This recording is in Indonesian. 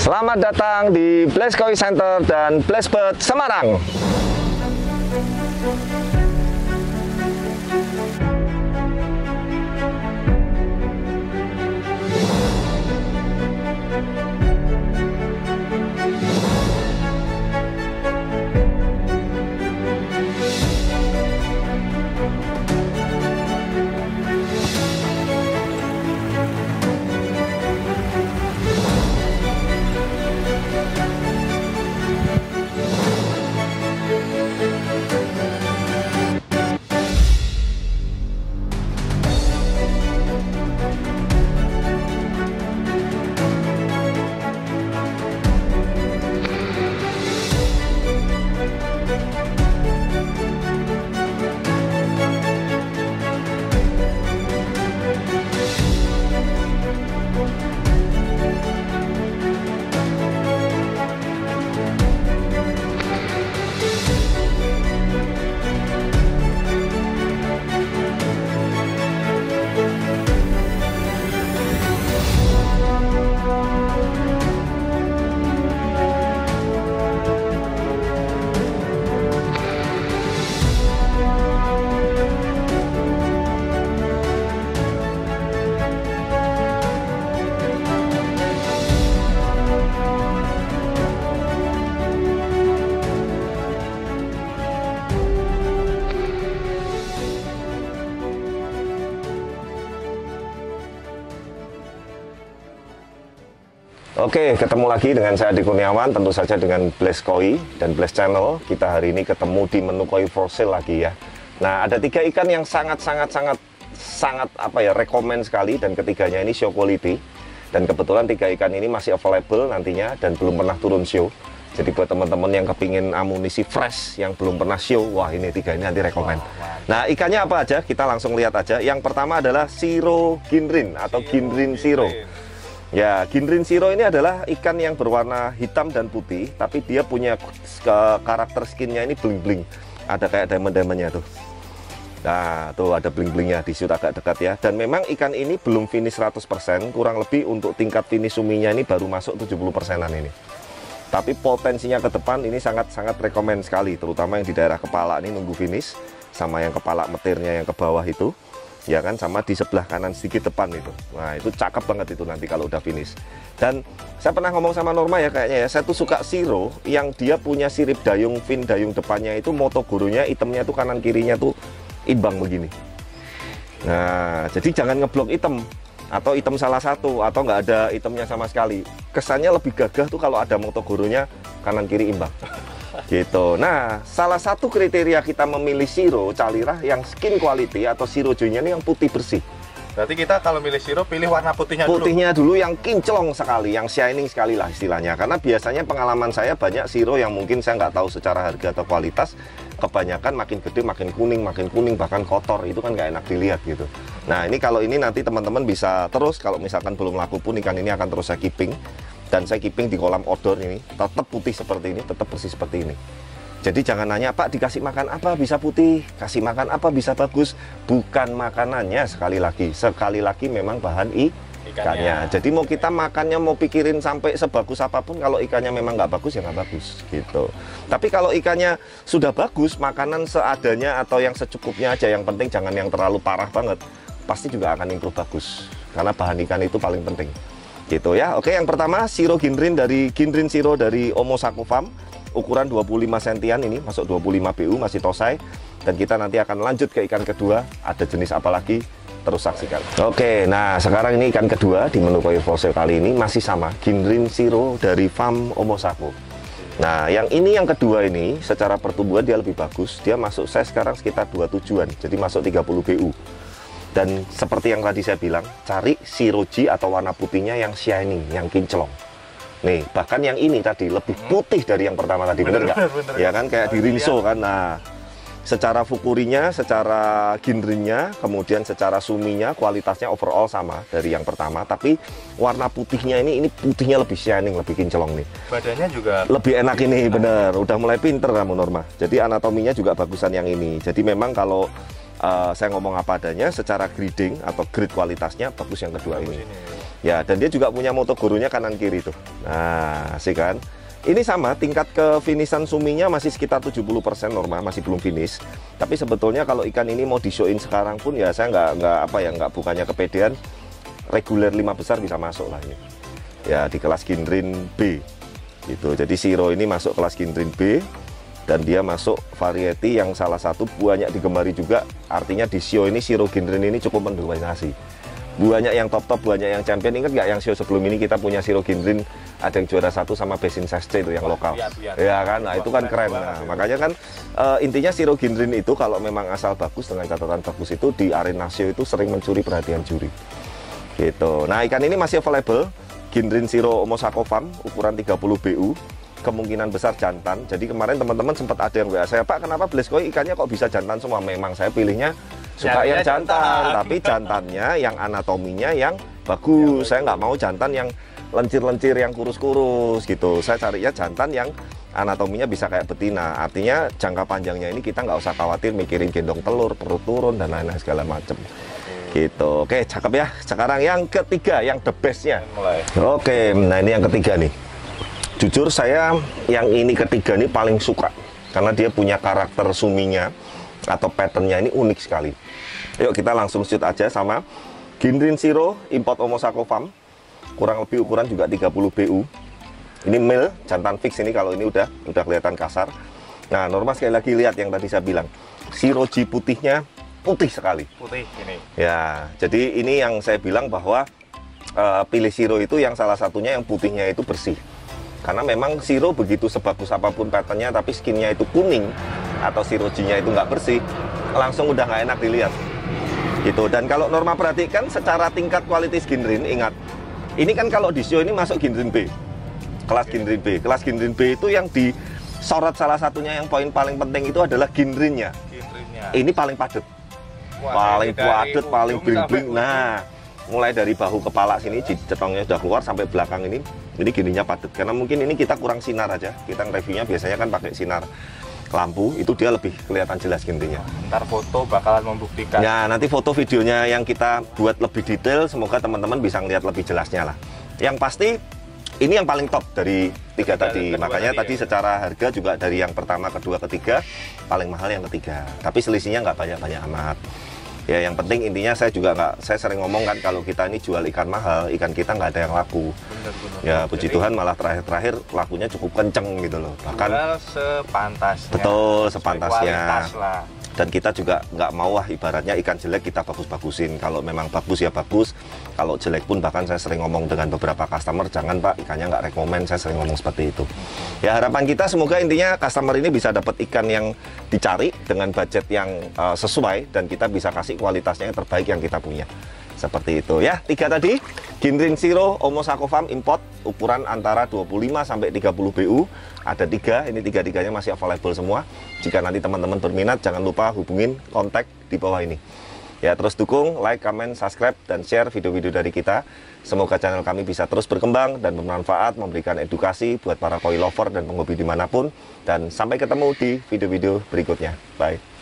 Selamat datang di Blaskoy Center dan Blazbird Semarang. Oke, ketemu lagi dengan saya Adi Kurniawan, tentu saja dengan Blaskoy dan Blaz Channel. Kita hari ini ketemu di menu koi for sale lagi ya. Nah, ada 3 ikan yang sangat rekomend sekali, dan ketiganya ini show quality. Dan kebetulan 3 ikan ini masih available nantinya dan belum pernah turun show. Jadi buat teman-teman yang kepingin amunisi fresh yang belum pernah show, wah ini 3 ini nanti rekomend. Nah, ikannya apa aja? Kita langsung lihat aja. Yang pertama adalah Shiro Ginrin atau Ginrin Shiro. Ya, Ginrin Shiro ini adalah ikan yang berwarna hitam dan putih, tapi dia punya karakter skinnya ini bling-bling. Ada kayak diamond-diamondnya tuh. Nah, tuh ada bling-blingnya, di shoot agak dekat ya. Dan memang ikan ini belum finish 100%, kurang lebih untuk tingkat finish suminya ini baru masuk 70%-an ini. Tapi potensinya ke depan ini sangat-sangat rekomend sekali, terutama yang di daerah kepala ini nunggu finish, sama yang kepala metirnya yang ke bawah itu. Ya kan, sama di sebelah kanan sedikit depan itu. Nah, itu cakep banget itu nanti kalau udah finish. Dan saya pernah ngomong sama Norma ya kayaknya ya, saya tuh suka Shiro yang dia punya sirip dayung fin dayung depannya itu motogoronya itemnya tuh kanan kirinya tuh imbang begini. Nah, jadi jangan ngeblok item atau item salah satu atau nggak ada itemnya sama sekali. Kesannya lebih gagah tuh kalau ada motogoronya kanan kiri imbang. Gitu. Nah, salah satu kriteria kita memilih Shiro Calirah yang skin quality atau Shiro Joy-nya ini yang putih bersih. Berarti kita kalau milih Shiro pilih warna putihnya dulu. Putihnya dulu yang kinclong sekali, yang shining sekali lah istilahnya. Karena biasanya pengalaman saya banyak Shiro yang mungkin saya nggak tahu secara harga atau kualitas, kebanyakan makin gede makin kuning bahkan kotor, itu kan nggak enak dilihat gitu. Nah, ini kalau ini nanti teman-teman bisa terus, kalau misalkan belum laku pun ikan ini akan terus saya keeping. Dan saya keeping di kolam outdoor ini, tetap putih seperti ini, tetap bersih seperti ini. Jadi jangan nanya, Pak dikasih makan apa bisa putih, kasih makan apa bisa bagus. Bukan makanannya, sekali lagi memang bahan ikannya. Jadi mau kita makannya mau pikirin sampai sebagus apapun, kalau ikannya memang nggak bagus ya nggak bagus gitu. Tapi kalau ikannya sudah bagus, makanan seadanya atau yang secukupnya aja, yang penting jangan yang terlalu parah banget, pasti juga akan improve bagus. Karena bahan ikan itu paling penting. Gitu ya. Oke, yang pertama Shiro Ginrin dari Ginrin Shiro dari Omosako Farm, ukuran 25 sentian ini, masuk 25 BU, masih tosai. Dan kita nanti akan lanjut ke ikan kedua, ada jenis apa lagi, terus saksikan. Oke, nah sekarang ini ikan kedua di menu koi for sale kali ini masih sama, Ginrin Shiro dari Farm Omosako. Nah, yang ini yang kedua ini secara pertumbuhan dia lebih bagus, dia masuk size sekarang sekitar 27-an, jadi masuk 30 BU. Dan seperti yang tadi saya bilang, cari Shiro Ji atau warna putihnya yang shining, yang kinclong. Nih, bahkan yang ini tadi lebih putih dari yang pertama tadi, bener nggak? Ya kan, kayak di Rinso kan. Nah, secara fukurinya, secara ginrinnya, kemudian secara suminya, kualitasnya overall sama dari yang pertama. Tapi warna putihnya ini putihnya lebih shining, lebih kinclong nih. Badannya juga lebih enak ini, bener. Udah mulai pinter kamu Norma. Jadi anatominya juga bagusan yang ini. Jadi memang kalau saya ngomong apa adanya, secara grading atau grade kualitasnya bagus yang kedua ini. Ya, dan dia juga punya motogurunya kanan kiri tuh. Nah, sih kan. Ini sama, tingkat kefinishan suminya masih sekitar 70% normal, masih belum finish. Tapi sebetulnya kalau ikan ini mau di-show-in sekarang pun ya saya nggak bukannya kepedean, reguler 5 besar bisa masuk lah ini. Ya, di kelas Ginrin B. Gitu. Jadi Shiro ini masuk kelas Ginrin B dan dia masuk variety yang salah satu banyak digemari juga. Artinya di show ini Shiro Ginrin ini cukup mendominasi. Banyak yang top-top, banyak yang champion. Ingat nggak yang show sebelum ini kita punya Shiro Ginrin, ada yang juara 1 sama Besin Sastre itu yang lokal. Ya kan, nah itu kan keren. Nah, makanya kan intinya Shiro Ginrin itu kalau memang asal bagus dengan catatan bagus itu di arena show itu sering mencuri perhatian juri. Gitu. Nah, ikan ini masih available, Ginrin Shiro Omosako Farm, ukuran 30 BU. Kemungkinan besar jantan. Jadi kemarin teman-teman sempat ada yang WA saya, Pak, kenapa Blaskoy ikannya kok bisa jantan semua? Memang saya pilihnya suka yang jantan, tapi jantannya yang anatominya yang bagus. Saya nggak mau jantan yang lencir-lencir, yang kurus-kurus gitu. Saya carinya jantan yang anatominya bisa kayak betina. Artinya jangka panjangnya ini kita nggak usah khawatir mikirin gendong telur, perut turun, dan lain-lain segala macam. Gitu. Oke, cakep ya. Sekarang yang ketiga, yang the best-nya. Oke, nah ini yang ketiga nih. Jujur saya yang ini ketiga ini paling suka karena dia punya karakter suminya atau patternnya ini unik sekali. Yuk kita langsung shoot aja sama Ginrin Shiro import Omosako Farm, kurang lebih ukuran juga 30 BU. Ini male jantan fix ini, kalau ini udah kelihatan kasar. Nah, normal sekali lagi lihat yang tadi saya bilang, Shiroji putihnya putih sekali. Putih ini. Ya, jadi ini yang saya bilang bahwa pilih Shiro itu yang salah satunya yang putihnya itu bersih. Karena memang Shiro begitu sebagus apapun patternnya, tapi skinnya itu kuning atau Shirojinya itu nggak bersih, langsung udah nggak enak dilihat. Gitu. Dan kalau Norma perhatikan secara tingkat kualitas Ginrin, ingat, ini kan kalau di show ini masuk Ginrin B, kelas Ginrin B. Kelas Ginrin B itu yang disorot salah satunya yang poin paling penting itu adalah Ginrinnya. Ini paling padat, paling padat, paling bling-bling. Nah, mulai dari bahu kepala sini cetongnya sudah keluar sampai belakang ini gininya padat. Karena mungkin ini kita kurang sinar aja. Kita reviewnya biasanya kan pakai sinar lampu, itu dia lebih kelihatan jelas gintinya. Ntar foto bakalan membuktikan. Ya, nanti foto videonya yang kita buat lebih detail, semoga teman-teman bisa ngeliat lebih jelasnya lah. Yang pasti ini yang paling top dari tiga tadi. Makanya tadi secara harga juga dari yang pertama, kedua, ketiga paling mahal yang ketiga. Tapi selisihnya nggak banyak-banyak amat. Ya, yang penting intinya saya sering ngomong kan, kalau kita ini jual ikan mahal, ikan kita nggak ada yang laku. Bener. Ya, puji Tuhan malah terakhir lakunya cukup kenceng gitu loh. Bahkan sepantasnya. Betul, sepantasnya. Lah. Dan kita juga nggak mau ibaratnya ikan jelek kita bagus-bagusin. Kalau memang bagus ya bagus, kalau jelek pun bahkan saya sering ngomong dengan beberapa customer, jangan Pak, ikannya nggak rekomen, saya sering ngomong seperti itu. Ya, harapan kita semoga intinya customer ini bisa dapat ikan yang dicari dengan budget yang sesuai, dan kita bisa kasih kualitasnya yang terbaik yang kita punya. Seperti itu ya, tiga tadi, Ginrin Shiro Omosako Farm import, ukuran antara 25 sampai 30 BU. Ada 3, ini tiga-tiganya masih available semua. Jika nanti teman-teman berminat, jangan lupa hubungin kontak di bawah ini. Ya, terus dukung, like, comment, subscribe, dan share video-video dari kita. Semoga channel kami bisa terus berkembang dan bermanfaat, memberikan edukasi buat para koi lover dan penghobi dimanapun. Dan sampai ketemu di video-video berikutnya. Bye.